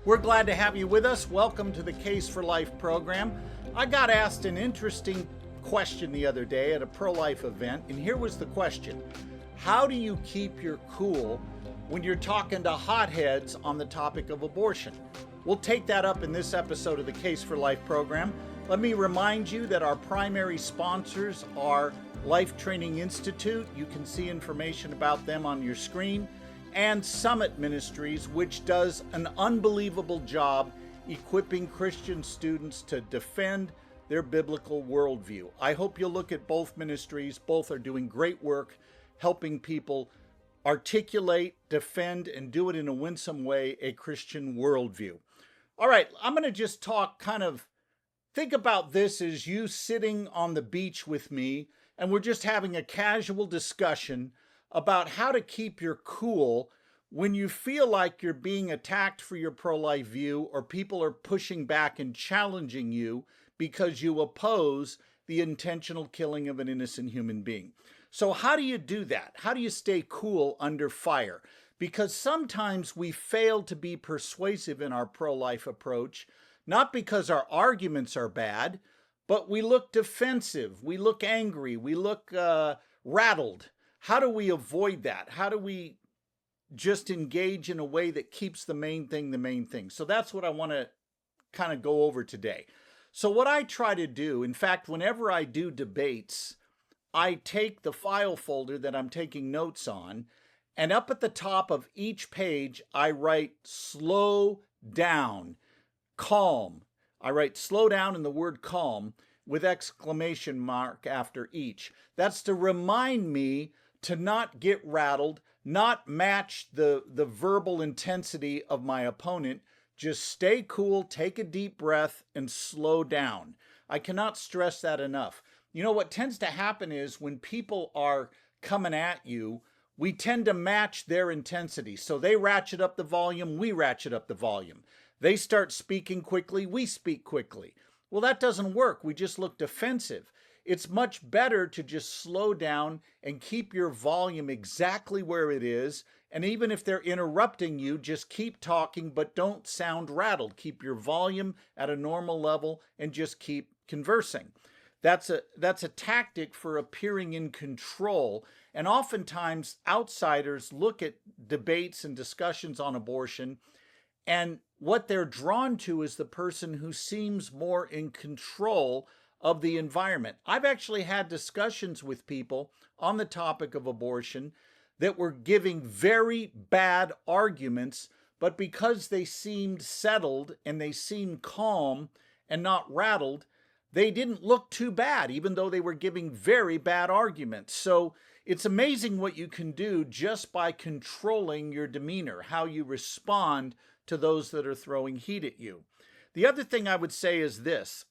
We're glad to have you with us. Welcome to the Case for Life program. I got asked an interesting question the other day at a pro-life event, and here was the question. How do you keep your cool when you're talking to hotheads on the topic of abortion? We'll take that up in this episode of the Case for Life program. Let me remind you that our primary sponsors are Life Training Institute. You can see information about them on your screen. And Summit Ministries, which does an unbelievable job equipping Christian students to defend their biblical worldview. I hope you'll look at both ministries. Both are doing great work helping people articulate, defend, and do it in a winsome way, a Christian worldview. All right, I'm going to just think about this as you sitting on the beach with me, and we're just having a casual discussion about how to keep your cool when you feel like you're being attacked for your pro-life view or people are pushing back and challenging you because you oppose the intentional killing of an innocent human being. So how do you do that? How do you stay cool under fire? Because sometimes we fail to be persuasive in our pro-life approach, not because our arguments are bad, but we look defensive, we look angry, we look rattled. How do we avoid that? How do we just engage in a way that keeps the main thing? So that's what I want to kind of go over today. So what I try to do, in fact, whenever I do debates, I take the file folder that I'm taking notes on, and up at the top of each page, I write slow down, calm. I write slow down and the word calm with exclamation mark after each. That's to remind me to not get rattled, not match the verbal intensity of my opponent. Just stay cool, take a deep breath, and slow down. I cannot stress that enough. You know, what tends to happen is when people are coming at you, we tend to match their intensity. So they ratchet up the volume, we ratchet up the volume. They start speaking quickly, we speak quickly. Well, that doesn't work. We just look defensive. It's much better to just slow down and keep your volume exactly where it is. And even if they're interrupting you, just keep talking, but don't sound rattled. Keep your volume at a normal level and just keep conversing. That's a tactic for appearing in control. And oftentimes outsiders look at debates and discussions on abortion, and what they're drawn to is the person who seems more in control of the environment. I've actually had discussions with people on the topic of abortion that were giving very bad arguments, but because they seemed settled and they seemed calm and not rattled, they didn't look too bad, even though they were giving very bad arguments. So it's amazing what you can do just by controlling your demeanor, how you respond to those that are throwing heat at you. The other thing I would say is this.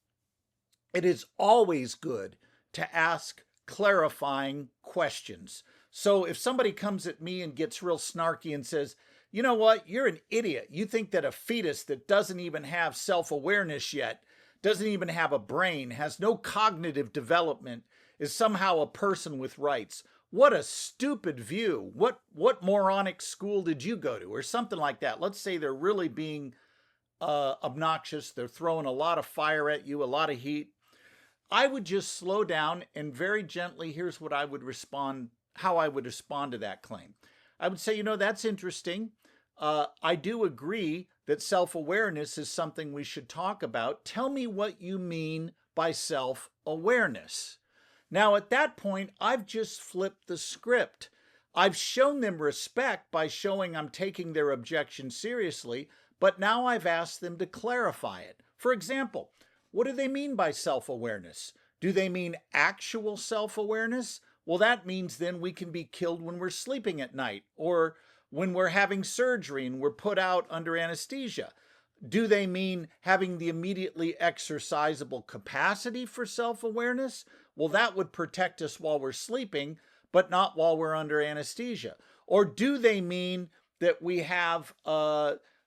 It is always good to ask clarifying questions. So if somebody comes at me and gets real snarky and says, you know what, you're an idiot. You think that a fetus that doesn't even have self-awareness yet, doesn't even have a brain, has no cognitive development, is somehow a person with rights. What a stupid view. What moronic school did you go to? Or something like that. Let's say they're really being obnoxious. They're throwing a lot of fire at you, a lot of heat. I would just slow down and very gently, here's what I would respond, how I would respond to that claim. I would say, you know, that's interesting. I do agree that self-awareness is something we should talk about. Tell me what you mean by self-awareness. Now, at that point, I've just flipped the script. I've shown them respect by showing I'm taking their objection seriously, but now I've asked them to clarify it. For example, what do they mean by self-awareness? Do they mean actual self-awareness? Well, that means then we can be killed when we're sleeping at night or when we're having surgery and we're put out under anesthesia. Do they mean having the immediately exercisable capacity for self-awareness? Well, that would protect us while we're sleeping, but not while we're under anesthesia. Or do they mean that we have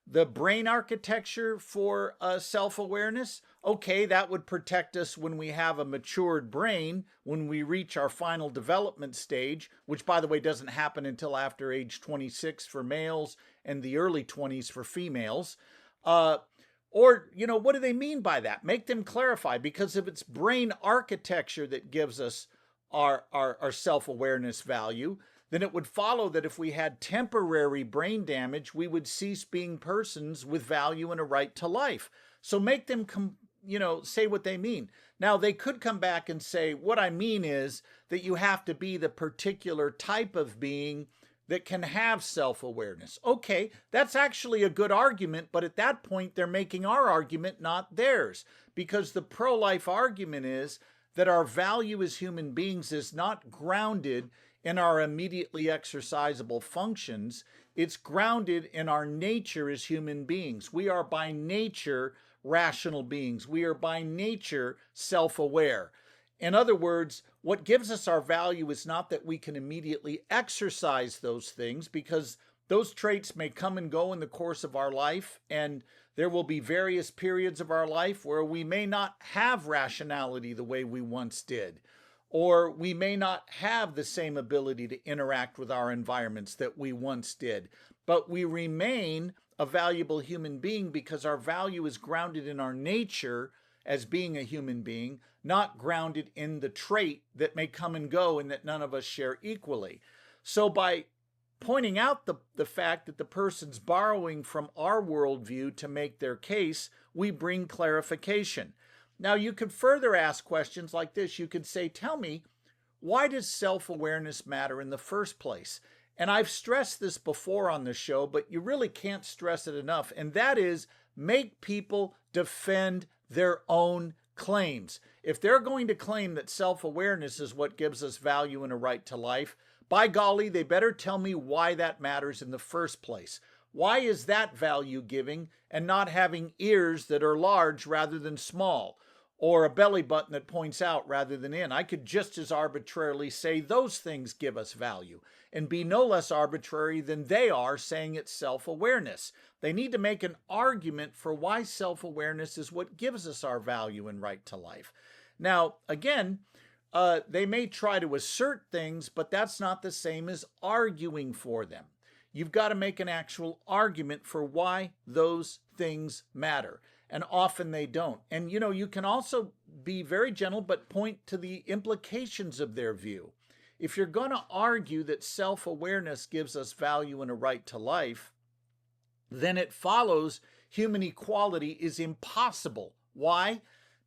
the brain architecture for self-awareness? Okay, that would protect us when we have a matured brain, when we reach our final development stage, which, by the way, doesn't happen until after age 26 for males and the early 20s for females. Uh, or, what do they mean by that? Make them clarify, because if it's brain architecture that gives us our self-awareness value, then it would follow that if we had temporary brain damage, we would cease being persons with value and a right to life. So make them say what they mean. Now, they could come back and say, what I mean is that you have to be the particular type of being that can have self-awareness. Okay, that's actually a good argument, but at that point, they're making our argument, not theirs, because the pro-life argument is that our value as human beings is not grounded in our immediately exercisable functions. It's grounded in our nature as human beings. We are by nature rational beings. We are by nature self-aware. In other words, what gives us our value is not that we can immediately exercise those things, because those traits may come and go in the course of our life, and there will be various periods of our life where we may not have rationality the way we once did, or we may not have the same ability to interact with our environments that we once did, but we remain a valuable human being because our value is grounded in our nature as being a human being, not grounded in the trait that may come and go and that none of us share equally. So by pointing out the fact that the person's borrowing from our worldview to make their case, we bring clarification. Now, you could further ask questions like this. You could say, tell me, why does self-awareness matter in the first place? And I've stressed this before on the show, but you really can't stress it enough. And that is, make people defend their own claims. If they're going to claim that self-awareness is what gives us value and a right to life, by golly, they better tell me why that matters in the first place. Why is that value giving and not having ears that are large rather than small, or a belly button that points out rather than in? I could just as arbitrarily say those things give us value and be no less arbitrary than they are saying it's self-awareness. They need to make an argument for why self-awareness is what gives us our value and right to life. Now, again, they may try to assert things, but that's not the same as arguing for them. You've got to make an actual argument for why those things matter. And often they don't. And you can also be very gentle, but point to the implications of their view. If you're going to argue that self-awareness gives us value and a right to life, then it follows human equality is impossible. Why?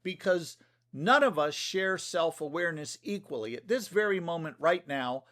Because none of us share self-awareness equally. At this very moment right now,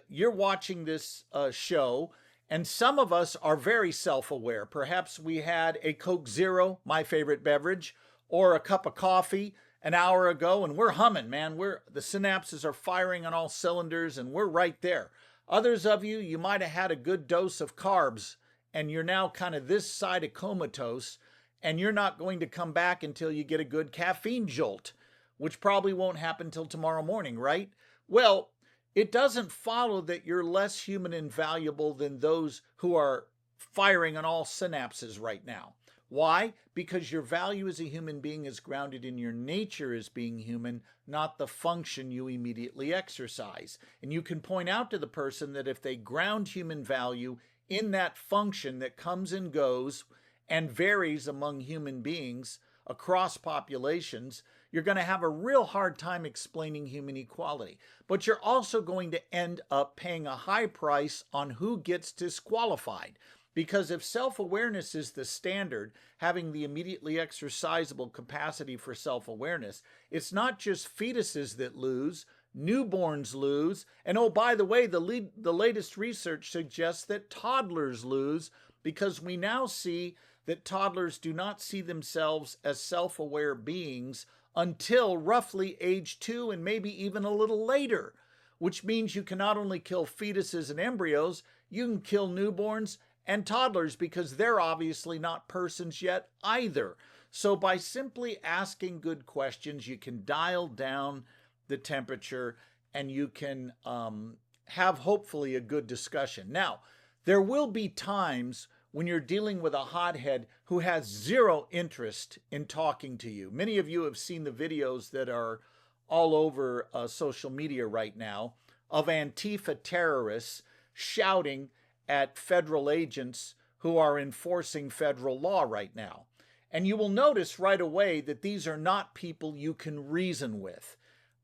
you're watching this show, and some of us are very self-aware. Perhaps we had a Coke Zero, my favorite beverage, or a cup of coffee an hour ago, and we're humming, man. The synapses are firing on all cylinders, and we're right there. Others of you might have had a good dose of carbs, and you're now kind of this side of comatose, and you're not going to come back until you get a good caffeine jolt, which probably won't happen till tomorrow morning, right? Well, it doesn't follow that you're less human and valuable than those who are firing on all synapses right now. Why? Because your value as a human being is grounded in your nature as being human, not the function you immediately exercise. And you can point out to the person that if they ground human value in that function that comes and goes and varies among human beings across populations, you're going to have a real hard time explaining human equality. But you're also going to end up paying a high price on who gets disqualified. Because if self-awareness is the standard, having the immediately exercisable capacity for self-awareness, it's not just fetuses that lose, newborns lose, and oh, by the way, the latest research suggests that toddlers lose, because we now see that toddlers do not see themselves as self-aware beings until roughly age 2 and maybe even a little later, which means you can not only kill fetuses and embryos, you can kill newborns and toddlers, because they're obviously not persons yet either. So by simply asking good questions, you can dial down the temperature and you can have hopefully a good discussion. Now, there will be times when you're dealing with a hothead who has zero interest in talking to you. Many of you have seen the videos that are all over social media right now of Antifa terrorists shouting at federal agents who are enforcing federal law right now. And you will notice right away that these are not people you can reason with.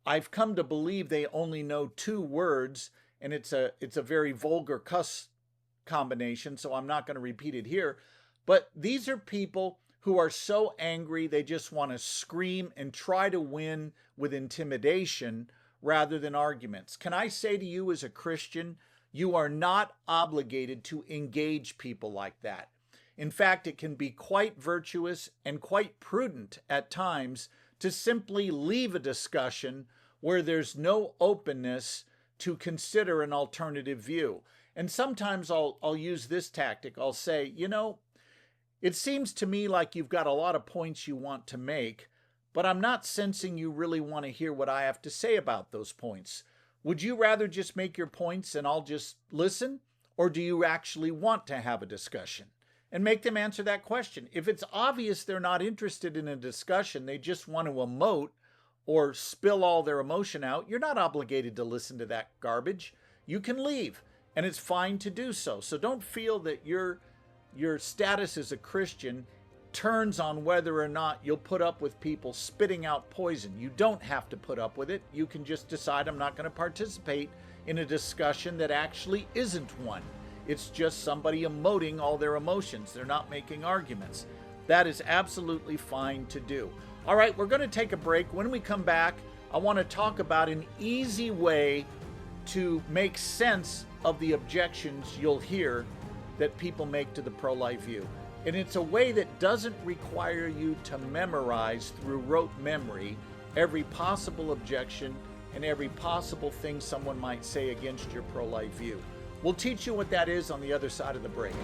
I've come to believe they only know 2 words, and it's a very vulgar cuss combination, so I'm not going to repeat it here. But these are people who are so angry they just want to scream and try to win with intimidation rather than arguments. Can I say to you as a Christian, you are not obligated to engage people like that. In fact, it can be quite virtuous and quite prudent at times to simply leave a discussion where there's no openness to consider an alternative view. And sometimes I'll use this tactic. I'll say, it seems to me like you've got a lot of points you want to make, but I'm not sensing you really want to hear what I have to say about those points. Would you rather just make your points and I'll just listen? Or do you actually want to have a discussion? And make them answer that question. If it's obvious they're not interested in a discussion, they just want to emote or spill all their emotion out, you're not obligated to listen to that garbage. You can leave, and it's fine to do so. So don't feel that your status as a Christian turns on whether or not you'll put up with people spitting out poison. You don't have to put up with it. You can just decide, I'm not going to participate in a discussion that actually isn't one. It's just somebody emoting all their emotions. They're not making arguments. That is absolutely fine to do. All right, we're going to take a break. When we come back, I want to talk about an easy way to make sense of the objections you'll hear that people make to the pro-life view. And it's a way that doesn't require you to memorize through rote memory every possible objection and every possible thing someone might say against your pro-life view. We'll teach you what that is on the other side of the break.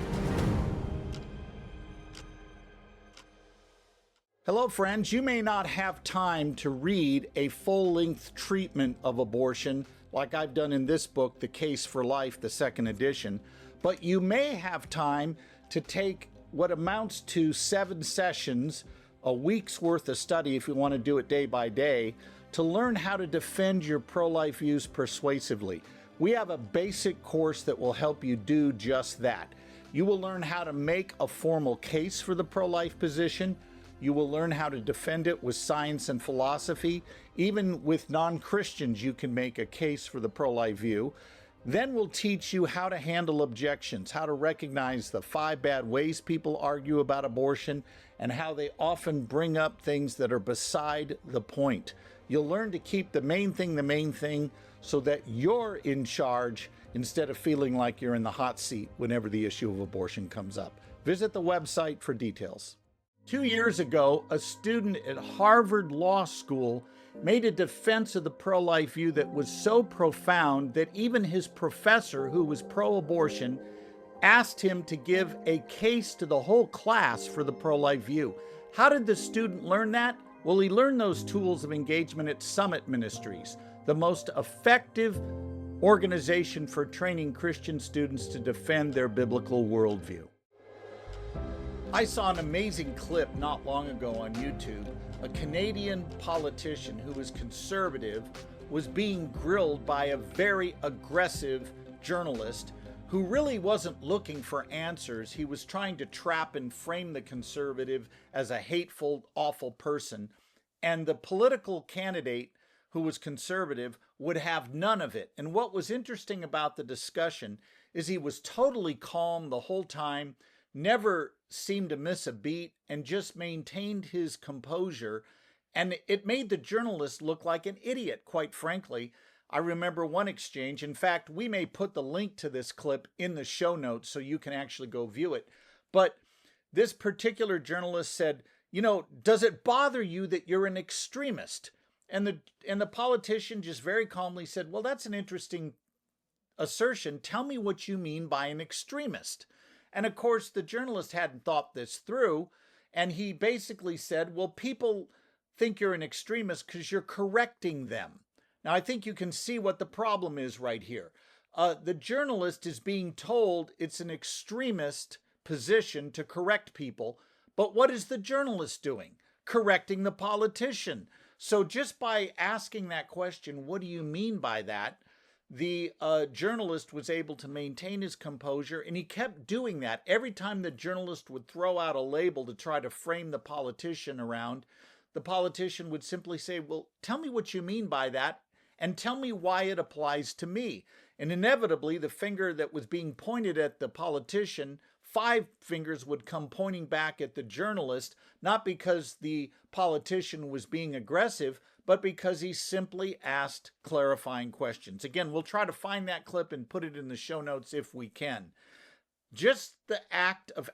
Hello, friends. You may not have time to read a full-length treatment of abortion like I've done in this book, The Case for Life, the 2nd edition, but you may have time to take what amounts to 7 sessions, a week's worth of study if you want to do it day by day, to learn how to defend your pro-life views persuasively. We have a basic course that will help you do just that. You will learn how to make a formal case for the pro-life position. You will learn how to defend it with science and philosophy. Even with non-Christians, you can make a case for the pro-life view. Then we'll teach you how to handle objections, how to recognize the 5 bad ways people argue about abortion, and how they often bring up things that are beside the point. You'll learn to keep the main thing, so that you're in charge instead of feeling like you're in the hot seat whenever the issue of abortion comes up. Visit the website for details. 2 years ago, a student at Harvard Law School made a defense of the pro-life view that was so profound that even his professor, who was pro-abortion, asked him to give a case to the whole class for the pro-life view. How did the student learn that? Well, he learned those tools of engagement at Summit Ministries, the most effective organization for training Christian students to defend their biblical worldview. I saw an amazing clip not long ago on YouTube. A Canadian politician who was conservative was being grilled by a very aggressive journalist who really wasn't looking for answers. He was trying to trap and frame the conservative as a hateful, awful person. And the political candidate who was conservative would have none of it. And what was interesting about the discussion is he was totally calm the whole time, never seemed to miss a beat, and just maintained his composure. And it made the journalist look like an idiot, quite frankly. I remember one exchange. In fact, we may put the link to this clip in the show notes so you can actually go view it. But this particular journalist said, does it bother you that you're an extremist? And the politician just very calmly said, well, that's an interesting assertion. Tell me what you mean by an extremist. And of course, the journalist hadn't thought this through. And he basically said, well, people think you're an extremist because you're correcting them. Now, I think you can see what the problem is right here. The journalist is being told it's an extremist position to correct people. But what is the journalist doing? Correcting the politician. So just by asking that question, what do you mean by that? the journalist was able to maintain his composure, and he kept doing that. Every time the journalist would throw out a label to try to frame the politician around, the politician would simply say, well, tell me what you mean by that, and tell me why it applies to me. And inevitably, the finger that was being pointed at the politician, 5 fingers would come pointing back at the journalist, not because the politician was being aggressive, but because he simply asked clarifying questions. Again, we'll try to find that clip and put it in the show notes if we can. Just the act of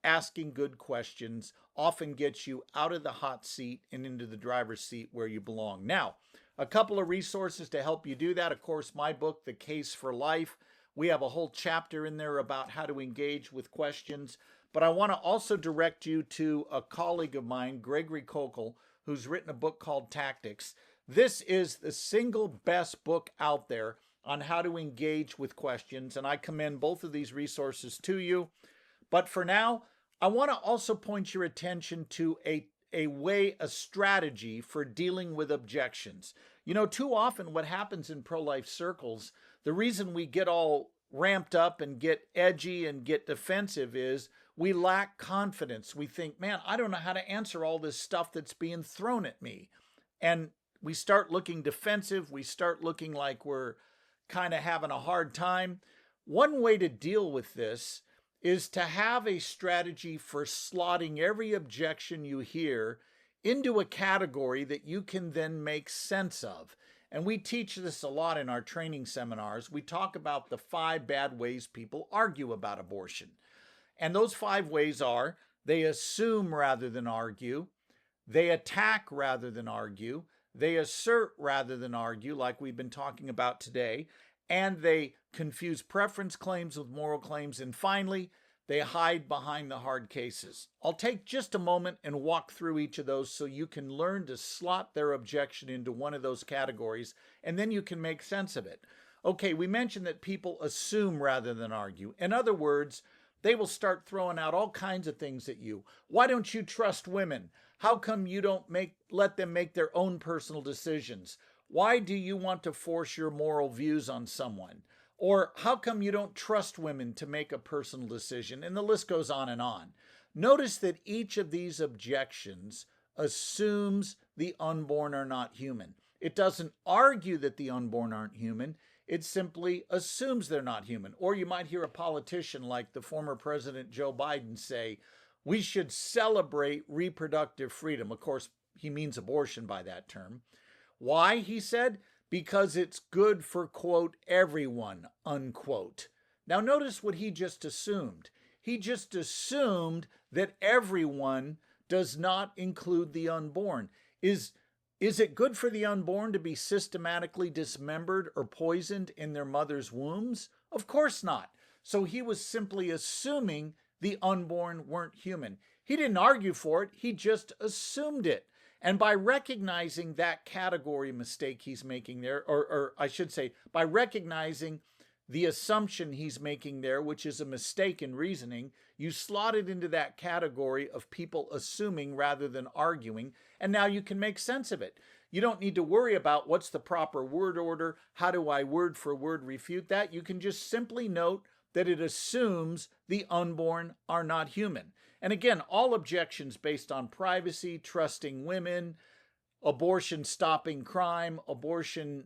asking good questions often gets you out of the hot seat and into the driver's seat where you belong. Now, a couple of resources to help you do that. Of course, my book, The Case for Life. We have a whole chapter in there about how to engage with questions. But I want to also direct you to a colleague of mine, Gregory Kokel, who's written a book called Tactics. This is the single best book out there on how to engage with questions, and I commend both of these resources to you. But for now, I want to also point your attention to a strategy for dealing with objections. You know, too often what happens in pro-life circles, the reason we get all ramped up and get edgy and get defensive is we lack confidence. We think, man, I don't know how to answer all this stuff that's being thrown at me. And we start looking defensive. We start looking like we're kind of having a hard time. One way to deal with this is to have a strategy for slotting every objection you hear into a category that you can then make sense of. And we teach this a lot in our training seminars. We talk about the 5 bad ways people argue about abortion. And those 5 ways are: they assume rather than argue, they attack rather than argue, they assert rather than argue, like we've been talking about today, and they confuse preference claims with moral claims, and finally, they hide behind the hard cases. I'll take just a moment and walk through each of those so you can learn to slot their objection into one of those categories, and then you can make sense of it. Okay, we mentioned that people assume rather than argue. In other words, they will start throwing out all kinds of things at you. Why don't you trust women? How come you don't let them make their own personal decisions? Why do you want to force your moral views on someone? Or how come you don't trust women to make a personal decision? And the list goes on and on. Notice that each of these objections assumes the unborn are not human. It doesn't argue that the unborn aren't human. It simply assumes they're not human. Or you might hear a politician like the former President Joe Biden say, we should celebrate reproductive freedom. Of course, he means abortion by that term. Why, he said? Because it's good for, quote, everyone, unquote. Now notice what he just assumed. He just assumed that everyone does not include the unborn. Is it good for the unborn to be systematically dismembered or poisoned in their mother's wombs? Of course not. So he was simply assuming the unborn weren't human. He didn't argue for it. He just assumed it. And by recognizing that category mistake he's making there, or I should say, by recognizing the assumption he's making there, which is a mistake in reasoning, you slot it into that category of people assuming rather than arguing, and now you can make sense of it. You don't need to worry about what's the proper word order, how do I word for word refute that. You can just simply note that it assumes the unborn are not human. And again, all objections based on privacy, trusting women, abortion stopping crime, abortion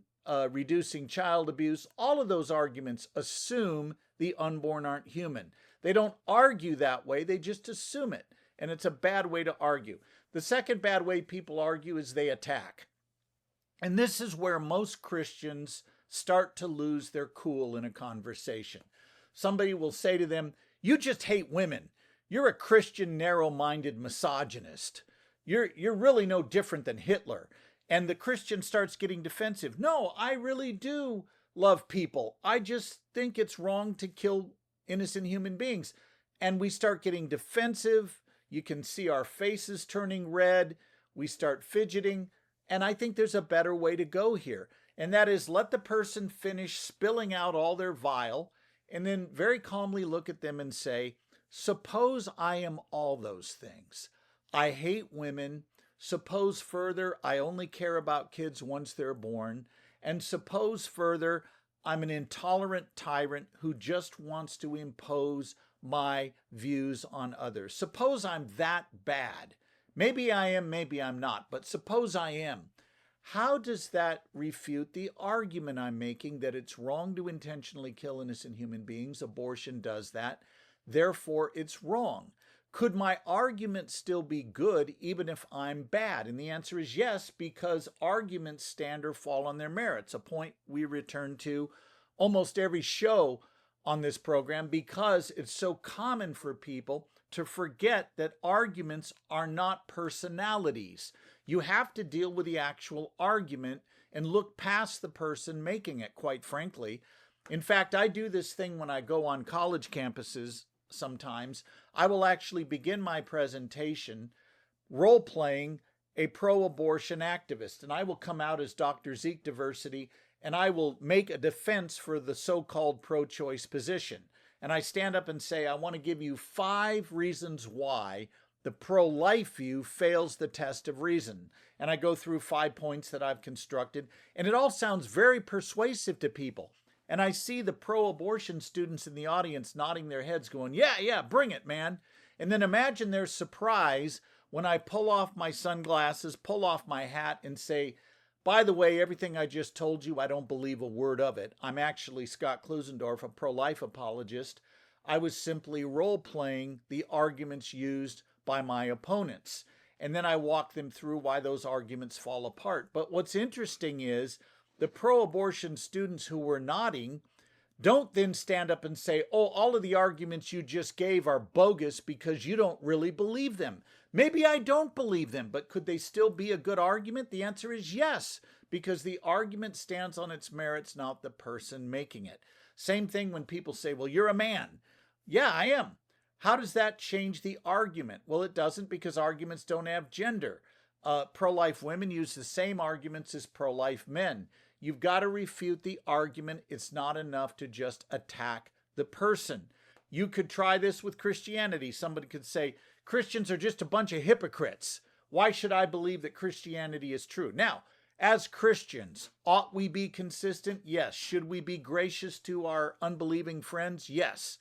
reducing child abuse, all of those arguments assume the unborn aren't human. They don't argue that way, they just assume it. And it's a bad way to argue. The second bad way people argue is they attack. And this is where most Christians start to lose their cool in a conversation. Somebody will say to them, you just hate women. You're a Christian, narrow-minded misogynist. You're really no different than Hitler. And the Christian starts getting defensive. No, I really do love people. I just think it's wrong to kill innocent human beings. And we start getting defensive. You can see our faces turning red. We start fidgeting. And I think there's a better way to go here. And that is let the person finish spilling out all their vile and then very calmly look at them and say, suppose I am all those things. I hate women. Suppose further, I only care about kids once they're born. And suppose further, I'm an intolerant tyrant who just wants to impose my views on others. Suppose I'm that bad. Maybe I am, maybe I'm not, but suppose I am. How does that refute the argument I'm making that it's wrong to intentionally kill innocent human beings? Abortion does that. Therefore, it's wrong. Could my argument still be good even if I'm bad? And the answer is yes, because arguments stand or fall on their merits, a point we return to almost every show on this program because it's so common for people to forget that arguments are not personalities. You have to deal with the actual argument and look past the person making it, quite frankly. In fact, I do this thing when I go on college campuses sometimes. I will actually begin my presentation role-playing a pro-abortion activist, and I will come out as Dr. Zeke Diversity, and I will make a defense for the so-called pro-choice position. And I stand up and say, I want to give you 5 reasons why the pro-life view fails the test of reason. And I go through 5 points that I've constructed, and it all sounds very persuasive to people. And I see the pro-abortion students in the audience nodding their heads going, yeah, bring it, man. And then imagine their surprise when I pull off my sunglasses, pull off my hat, and say, by the way, everything I just told you, I don't believe a word of it. I'm actually Scott Klusendorf, a pro-life apologist. I was simply role-playing the arguments used by my opponents. And then I walk them through why those arguments fall apart. But what's interesting is the pro-abortion students who were nodding don't then stand up and say, oh, all of the arguments you just gave are bogus because you don't really believe them. Maybe I don't believe them, but could they still be a good argument? The answer is yes, because the argument stands on its merits, not the person making it. Same thing when people say, well, you're a man. Yeah, I am. How does that change the argument? Well, it doesn't, because arguments don't have gender. Pro-life women use the same arguments as pro-life men. You've got to refute the argument. It's not enough to just attack the person. You could try this with Christianity. Somebody could say, Christians are just a bunch of hypocrites. Why should I believe that Christianity is true? Now, as Christians, ought we be consistent? Yes. Should we be gracious to our unbelieving friends? Yes.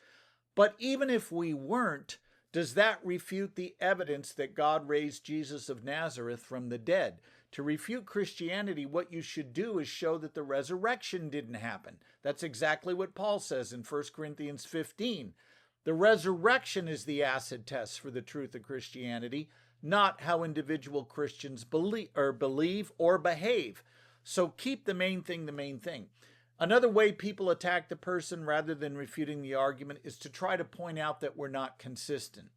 But even if we weren't, does that refute the evidence that God raised Jesus of Nazareth from the dead? To refute Christianity, what you should do is show that the resurrection didn't happen. That's exactly what Paul says in 1 Corinthians 15. The resurrection is the acid test for the truth of Christianity, not how individual Christians believe or behave. So keep the main thing the main thing. Another way people attack the person rather than refuting the argument is to try to point out that we're not consistent.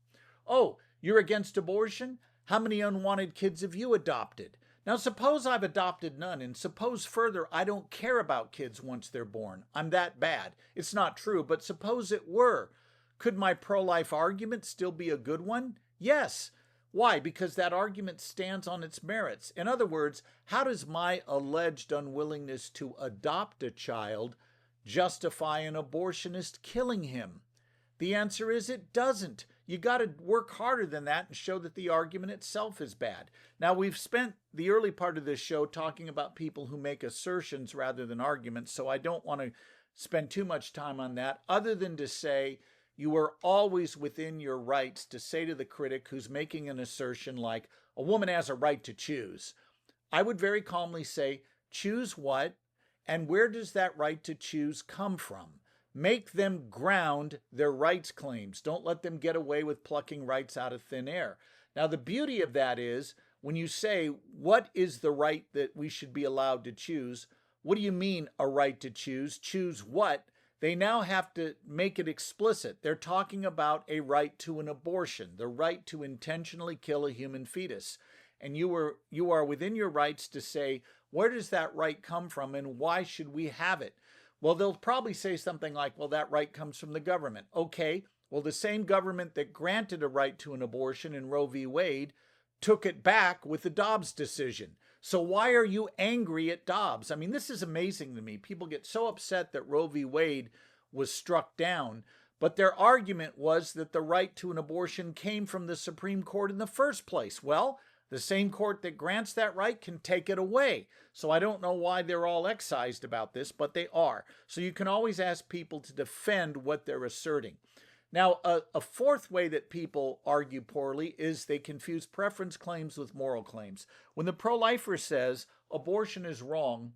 Oh, you're against abortion? How many unwanted kids have you adopted? Now, suppose I've adopted none, and suppose further I don't care about kids once they're born. I'm that bad. It's not true, but suppose it were. Could my pro-life argument still be a good one? Yes. Why? Because that argument stands on its merits. In other words, how does my alleged unwillingness to adopt a child justify an abortionist killing him? The answer is it doesn't. You got to work harder than that and show that the argument itself is bad. Now, we've spent the early part of this show talking about people who make assertions rather than arguments, so I don't want to spend too much time on that, other than to say you are always within your rights to say to the critic who's making an assertion like, a woman has a right to choose. I would very calmly say, choose what, and where does that right to choose come from? Make them ground their rights claims. Don't let them get away with plucking rights out of thin air. Now, the beauty of that is when you say, what is the right that we should be allowed to choose? What do you mean a right to choose? Choose what? They now have to make it explicit. They're talking about a right to an abortion, the right to intentionally kill a human fetus. And you are within your rights to say, where does that right come from and why should we have it? Well, they'll probably say something like, well, that right comes from the government. Okay, well, the same government that granted a right to an abortion in Roe v. Wade took it back with the Dobbs decision. So why are you angry at Dobbs? I mean, this is amazing to me. People get so upset that Roe v. Wade was struck down, but their argument was that the right to an abortion came from the Supreme Court in the first place. Well, The same court that grants that right can take it away. So I don't know why they're all excised about this, but they are. So you can always ask people to defend what they're asserting. Now, a fourth way that people argue poorly is they confuse preference claims with moral claims. When the pro-lifer says abortion is wrong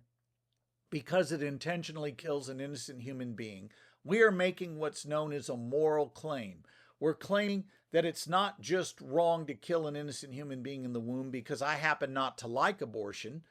because it intentionally kills an innocent human being, we are making what's known as a moral claim. We're claiming that it's not just wrong to kill an innocent human being in the womb because I happen not to like abortion.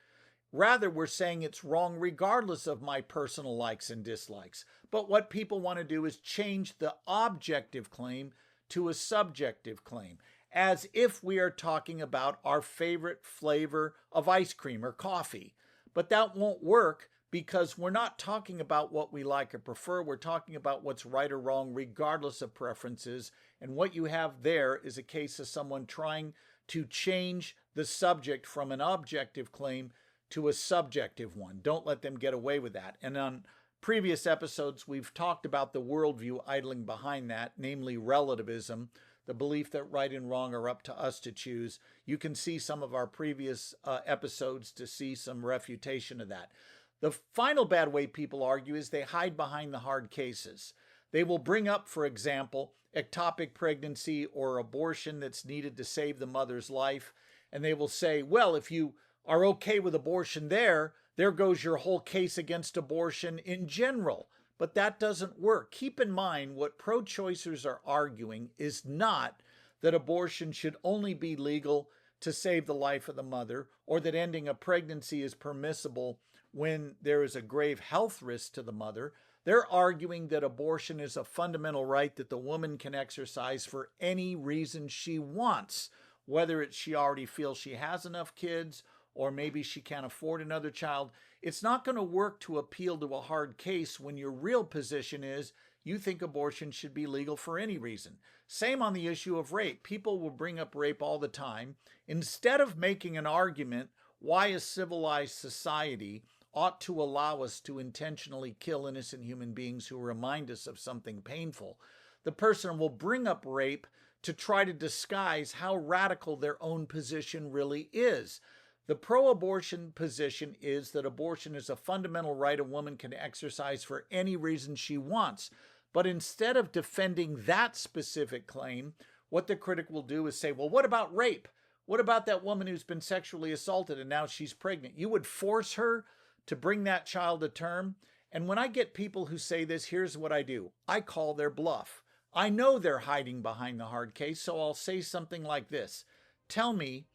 Rather, we're saying it's wrong regardless of my personal likes and dislikes. But what people want to do is change the objective claim to a subjective claim, as if we are talking about our favorite flavor of ice cream or coffee. But that won't work because we're not talking about what we like or prefer. We're talking about what's right or wrong regardless of preferences. And what you have there is a case of someone trying to change the subject from an objective claim to a subjective one. Don't let them get away with that. And on previous episodes, we've talked about the worldview idling behind that, namely relativism, the belief that right and wrong are up to us to choose. You can see some of our previous episodes to see some refutation of that. The final bad way people argue is they hide behind the hard cases. They will bring up, for example, ectopic pregnancy or abortion that's needed to save the mother's life, and they will say, well, if you are okay with abortion there goes your whole case against abortion in general. But that doesn't work. Keep in mind what pro-choicers are arguing is not that abortion should only be legal to save the life of the mother, or that ending a pregnancy is permissible when there is a grave health risk to the mother. They're arguing that abortion is a fundamental right that the woman can exercise for any reason she wants, whether it's she already feels she has enough kids or maybe she can't afford another child. It's not going to work to appeal to a hard case when your real position is you think abortion should be legal for any reason. Same on the issue of rape. People will bring up rape all the time. Instead of making an argument why a civilized society ought to allow us to intentionally kill innocent human beings who remind us of something painful, the person will bring up rape to try to disguise how radical their own position really is. The pro-abortion position is that abortion is a fundamental right a woman can exercise for any reason she wants. But instead of defending that specific claim, what the critic will do is say, well, what about rape? What about that woman who's been sexually assaulted and now she's pregnant? You would force her to bring that child to term? And when I get people who say this, here's what I do. I call their bluff. I know they're hiding behind the hard case, so I'll say something like this. Tell me,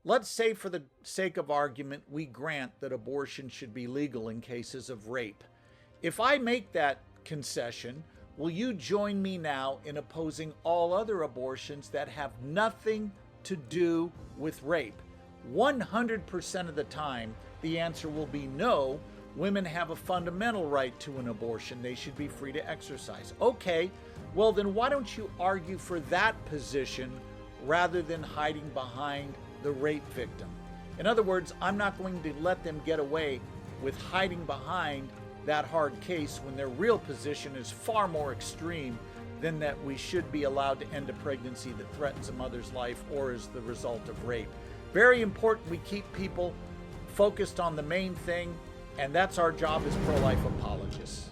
let's say for the sake of argument, we grant that abortion should be legal in cases of rape. If I make that concession, will you join me now in opposing all other abortions that have nothing to do with rape? 100% of the time, the answer will be no. Women have a fundamental right to an abortion. They should be free to exercise. Okay, well then why don't you argue for that position rather than hiding behind the rape victim? In other words, I'm not going to let them get away with hiding behind that hard case when their real position is far more extreme than that we should be allowed to end a pregnancy that threatens a mother's life or is the result of rape. Very important we keep people focused on the main thing, and that's our job as pro-life apologists.